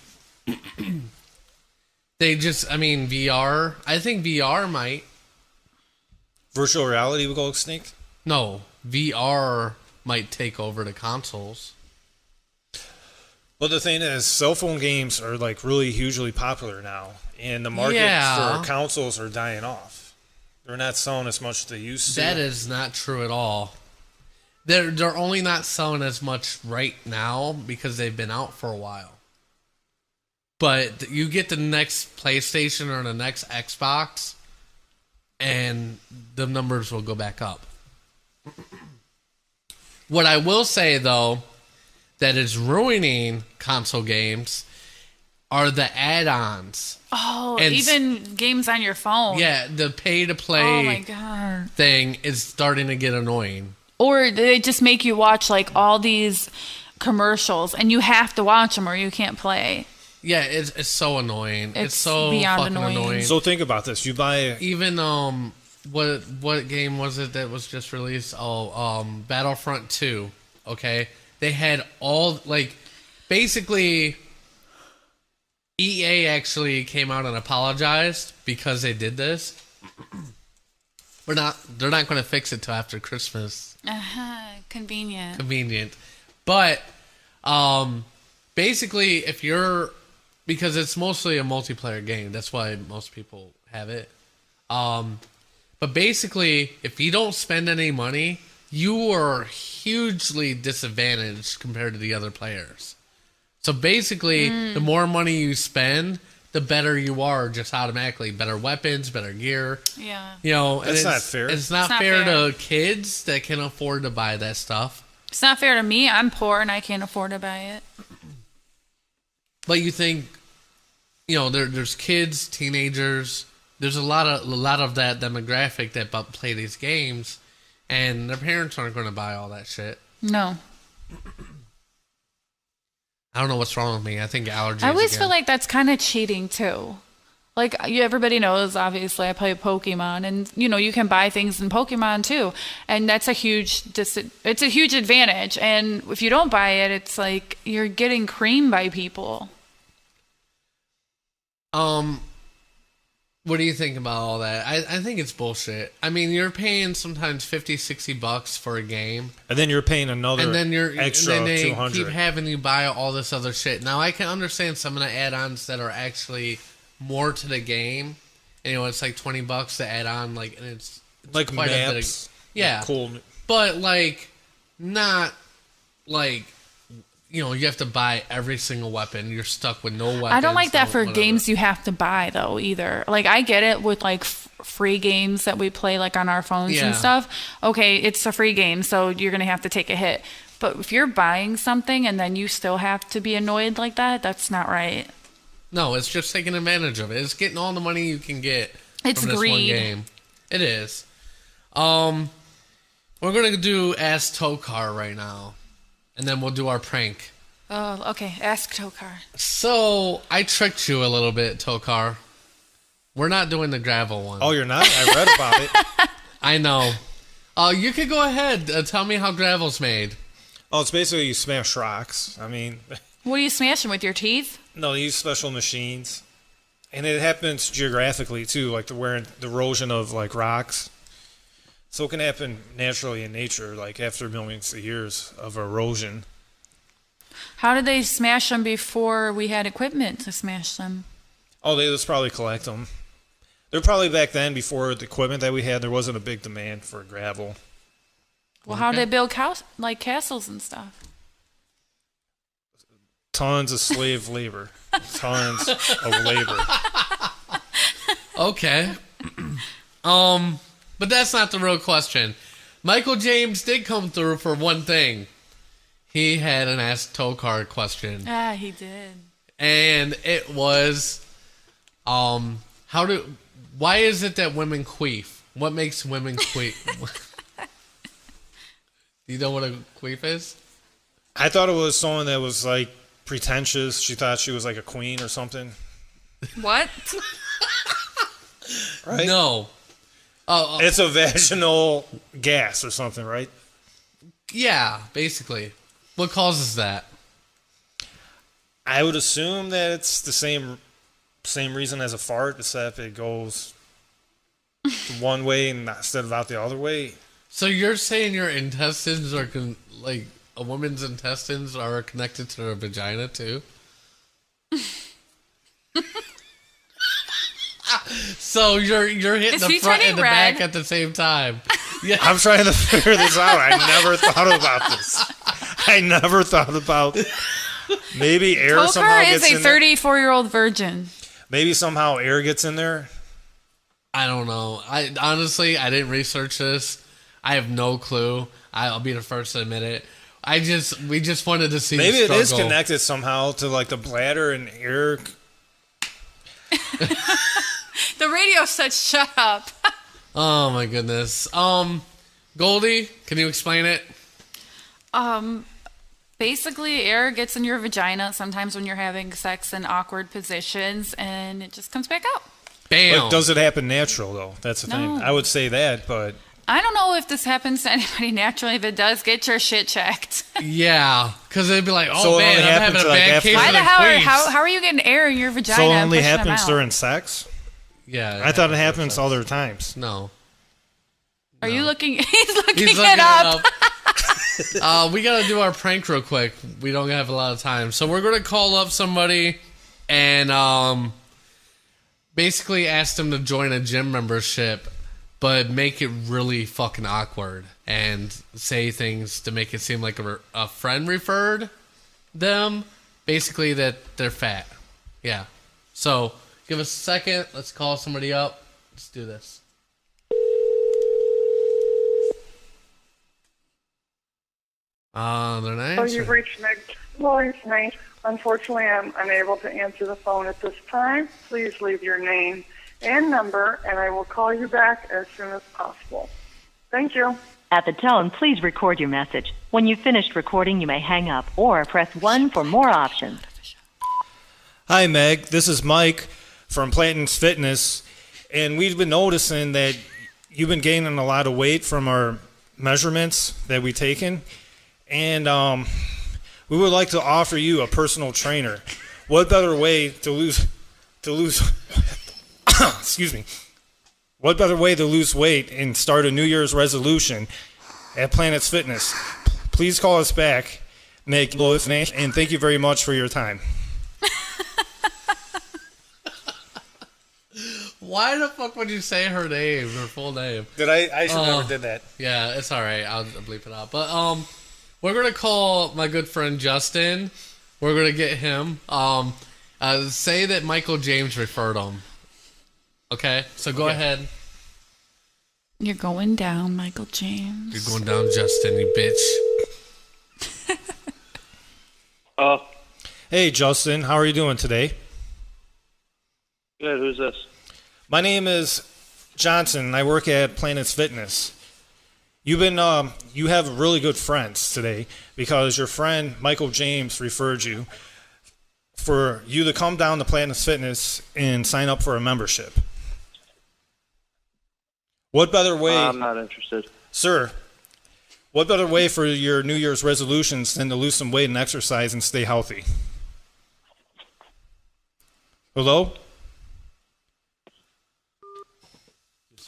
VR. I think VR might. Virtual reality will go extinct? No, VR might take over the consoles. Well, the thing is, cell phone games are like really hugely popular now, and the market Yeah. for consoles are dying off. They're not selling as much as they used to. That is not true at all. They're only not selling as much right now because they've been out for a while. But you get the next PlayStation or the next Xbox, and the numbers will go back up. What I will say, though, that is ruining console games are the add-ons. Oh, And even games on your phone. Yeah, the Oh my pay-to-play god. thing is starting to get annoying. Or they just make you watch like all these commercials and you have to watch them or you can't play. Yeah, it's so annoying. It's so beyond fucking annoying. So think about this: you buy Even what game was it that was just released? Battlefront 2. Okay, they had all basically EA actually came out and apologized because they did this. They're not going to fix it till after Christmas. Convenient. Convenient. But basically, because it's mostly a multiplayer game, that's why most people have it. But basically, if you don't spend any money, you are hugely disadvantaged compared to the other players. So basically, the more money you spend, the better you are just automatically. Better weapons, better gear. Yeah. And That's not fair. It's not fair to kids that can afford to buy that stuff. It's not fair to me. I'm poor and I can't afford to buy it. But you think, there's kids, teenagers. There's a lot of that demographic that play these games, and their parents aren't going to buy all that shit. No. I don't know what's wrong with me. I think allergies. I always again. feel like that's kind of cheating too. Like everybody knows, obviously, I play Pokemon, and you can buy things in Pokemon too, and that's a huge it's a huge advantage. And if you don't buy it, it's like you're getting creamed by people. What do you think about all that? I think it's bullshit. I mean, you're paying sometimes $50-$60 for a game, and then you're paying another and then extra and then they 200. keep having you buy all this other shit. Now I can understand some of the add-ons that are actually more to the game. It's like $20 to add on, and it's like quite a bit maps. yeah, Cool. but not you have to buy every single weapon. You're stuck with no weapons. I don't like that for whatever. games you have to buy though either. Like I get it with free games that we play on our phones Yeah. and stuff. Okay, it's a free game, so you're gonna have to take a hit. But if you're buying something and then you still have to be annoyed like that, that's not right. No, it's just taking advantage of it. It's getting all the money you can get It's from this greed. one game. It is. We're gonna do Ask Tokar right now, and then we'll do our prank. Oh, okay. Ask Tokar. So I tricked you a little bit, Tokar. We're not doing the gravel one. Oh, you're not? I read about it. I know. You could go ahead. Tell me how gravel's made. Oh, it's basically you smash rocks. I mean, What are you smashing with your teeth? no, they use special machines. And it happens geographically, too, like the erosion of, like, rocks. So it can happen naturally in nature, like after millions of years of erosion. How did they smash them before we had equipment to smash them? Oh, they just probably collect them. They're probably back then, before the equipment that we had, there wasn't a big demand for gravel. Well, how do they build castles and stuff? Tons of slave labor. Tons of labor. Okay. But that's not the real question. Michael James did come through for one thing. He had an Ask Tokar question. Ah, he did. And it was, why is it that women queef? What makes women queef? Do you know what a queef is? I thought it was someone that was, like, pretentious. She thought she was, like, a queen or something. What? Right? No. It's a vaginal gas or something, right? Yeah, basically. What causes that? I would assume that it's the same reason as a fart, except it goes one way instead of out the other way. So you're saying your intestines are like a woman's intestines are connected to her vagina too? So you're hitting Is the he front turning and the red? back at the same time. Yeah. I'm trying to figure this out. I never thought about this. I never thought about maybe air somehow Tokar gets is a in there. 34-year-old virgin. Maybe somehow air gets in there. I don't know. I honestly didn't research this. I have no clue. I'll be the first to admit it. We just wanted to see. Maybe the it is struggle. connected somehow to like the bladder and air. The radio said shut up. Oh my goodness. Goldie, can you explain it? Basically, air gets in your vagina sometimes when you're having sex in awkward positions, and it just comes back out. Bam. But does it happen natural though? That's the thing. No. I would say that, but I don't know if this happens to anybody naturally. If it does, get your shit checked. Yeah, because they'd be like, "Oh So it man, only I'm happens having a like bad after- case Why of the the hell? queefs." How are you getting air in your vagina? so it and only pushing them happens out? during sex. Yeah, I thought it happens other times. No. Are you looking? He's looking, He's looking it up. We gotta do our prank real quick. We don't have a lot of time, so we're gonna call up somebody and basically ask them to join a gym membership, but make it really fucking awkward and say things to make it seem like a friend referred them. Basically, that they're fat. Yeah. So give us a second. Let's call somebody up. Let's do this. They're not So answering. you've reached Meg Lloyd tonight. Unfortunately, I'm unable to answer the phone at this time. Please leave your name and number, and I will call you back as soon as possible. Thank you. At the tone, please record your message. When you've finished recording, you may hang up or press 1 for more options. Hi, Meg. This is Mike from Planton's Fitness, and we've been noticing that you've been gaining a lot of weight from our measurements that we've taken, and we would like to offer you a personal trainer. What better way to lose excuse me. What better way to lose weight and start a New Year's resolution at Planet's Fitness? Please call us back, Meg Lloyd, and thank you very much for your time. Why the fuck would you say her name, her full name? Did I should never did that. Yeah, it's all right. I'll bleep it out. But we're gonna call my good friend Justin. We're gonna get him. Say that Michael James referred him. Okay, so go ahead. You're going down, Michael James. You're going down, Justin, you bitch. Hey, Justin. How are you doing today? Good. Who's this? My name is Johnson, and I work at Planets Fitness. You have really good friends today because your friend Michael James referred you for you to come down to Planets Fitness and sign up for a membership. What better way? I'm not interested. Sir, what better way for your New Year's resolutions than to lose some weight and exercise and stay healthy? Hello?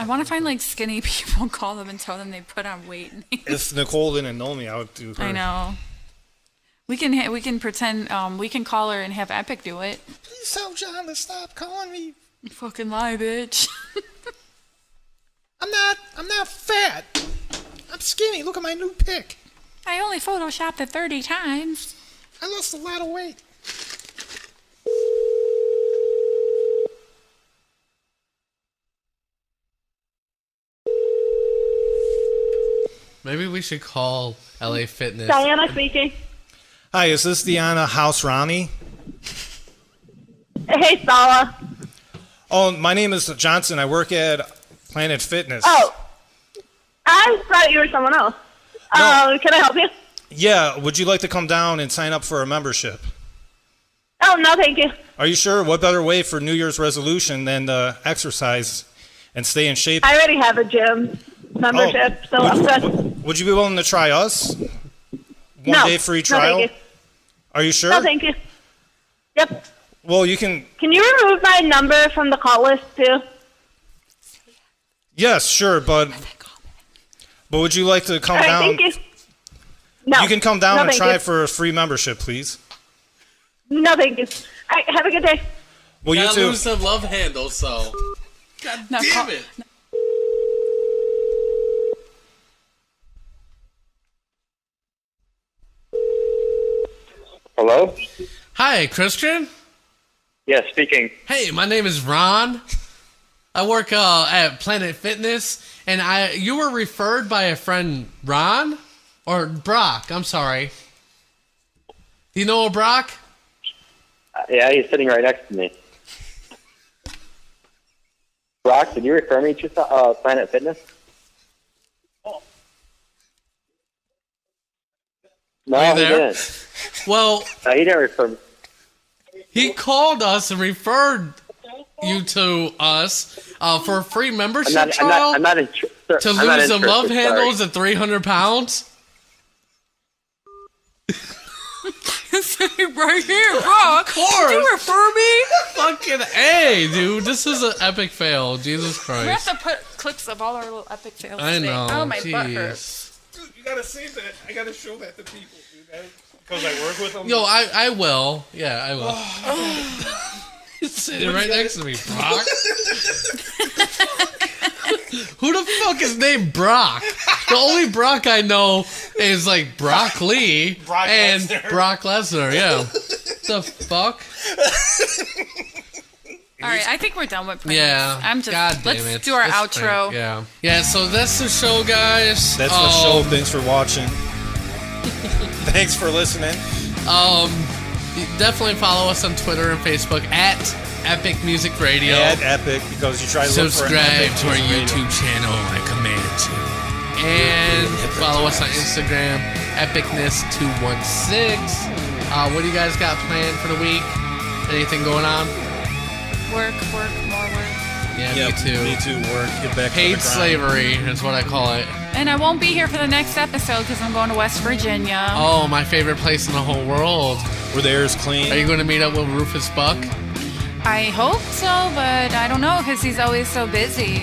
I want to find like skinny people, call them and tell them they put on weight. If Nicole didn't know me, I would do her. I know. We can pretend we can call her and have Epic do it. Please tell John to stop calling me. You fucking lie, bitch. I'm not fat. I'm skinny. Look at my new pic. I only photoshopped it 30 times. I lost a lot of weight. Maybe we should call LA Fitness. Diana speaking. Hi, is this Deanna House Ronnie? Hey, Sala. Oh, my name is Johnson. I work at Planet Fitness. Oh, I thought you were someone else. No. Can I help you? Yeah, would you like to come down and sign up for a membership? Oh, no, thank you. Are you sure? What better way for New Year's resolution than to exercise and stay in shape? I already have a gym membership, so I'm good. Would you be willing to try us? No. Day free trial? No, thank you. Are you sure? No, thank you. Yep. Well, you can... Can you remove my number from the call list, too? Yes, sure, but would you like to come All right, down? thank you. No. You can come down No, and thank try you. for a free membership, please. No, thank you. All right, have a good day. Well, you Gotta too. lose some love handles, so. God damn it. Hello? Hi, Christian. Yes, speaking. Hey, my name is Ron. I work at Planet Fitness, and you were referred by a friend, Ron? Or Brock, I'm sorry. Do you know a Brock? Yeah, he's sitting right next to me. Brock, did you refer me to Planet Fitness? No, Are you he there? didn't. Well, No, he didn't refer me. he called us and referred you to us for a free membership trial I'm not sir, to I'm not lose some love interested, handles sorry. at 300 pounds. Right here, bro. Of course. Did you refer me? Fucking A, dude. This is an epic fail. Jesus We have Christ. to put clips of all our little epic fails. I today. know. Oh, my butt Jeez. hurts. Dude, you gotta save that. I gotta show that to people, dude. Because I work with them. Yo, I will. Yeah, I will. He's sitting right next to me, Brock. Who the fuck is named Brock? The only Brock I know is like Brock Lee Brock and Lesnar. Brock Lesnar. Yeah. The fuck? All right, I think we're done with plans. Yeah. I'm just. God damn let's it. do our Let's outro. think. Yeah. Yeah. So that's the show, guys. That's the show. Thanks for watching. Thanks for listening. Definitely follow us on Twitter and Facebook at Epic Music Radio. At Epic, because you try to look for an Subscribe Epic to our Music Radio. YouTube channel. I command you. And follow us on Instagram, Epicness216. What do you guys got planned for the week? Anything going on? Work, more work. Yeah, me too. Me too. Work. Get back. Paid to the grind. slavery is what I call it. And I won't be here for the next episode because I'm going to West Virginia. Oh, my favorite place in the whole world. Where the air is clean. Are you going to meet up with Rufus Buck? I hope so, but I don't know because he's always so busy.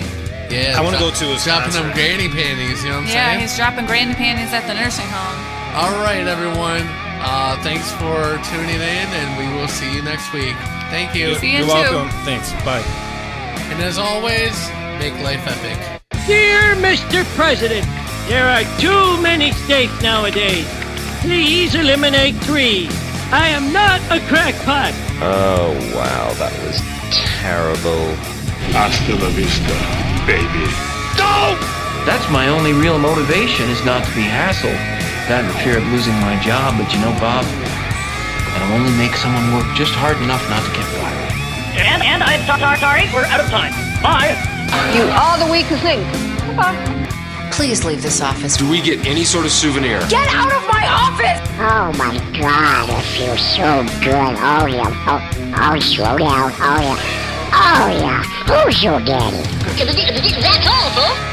Yeah. I want to go to his dropping concert. them granny panties. You know what I'm Yeah, saying? he's dropping granny panties at the nursing home. All right, everyone. Thanks for tuning in, and we will see you next week. Thank you. See you You're welcome. Thanks. Bye. And as always, make life epic. Dear Mr. President, there are too many states nowadays. Please eliminate 3. I am not a crackpot. Oh, wow, that was terrible. Hasta la vista, baby. No! That's my only real motivation is not to be hassled. I have a fear of losing my job, but you know, Bob, That'll only make someone work just hard enough not to get fired. And I'm sorry, we're out of time. Bye. You are the weakest link. Goodbye. Please leave this office. Do we get any sort of souvenir? Get out of my office! Oh my God, it feels so good. Oh yeah. Oh, slow down. Oh yeah. Oh yeah. Who's your daddy? That's all, folks.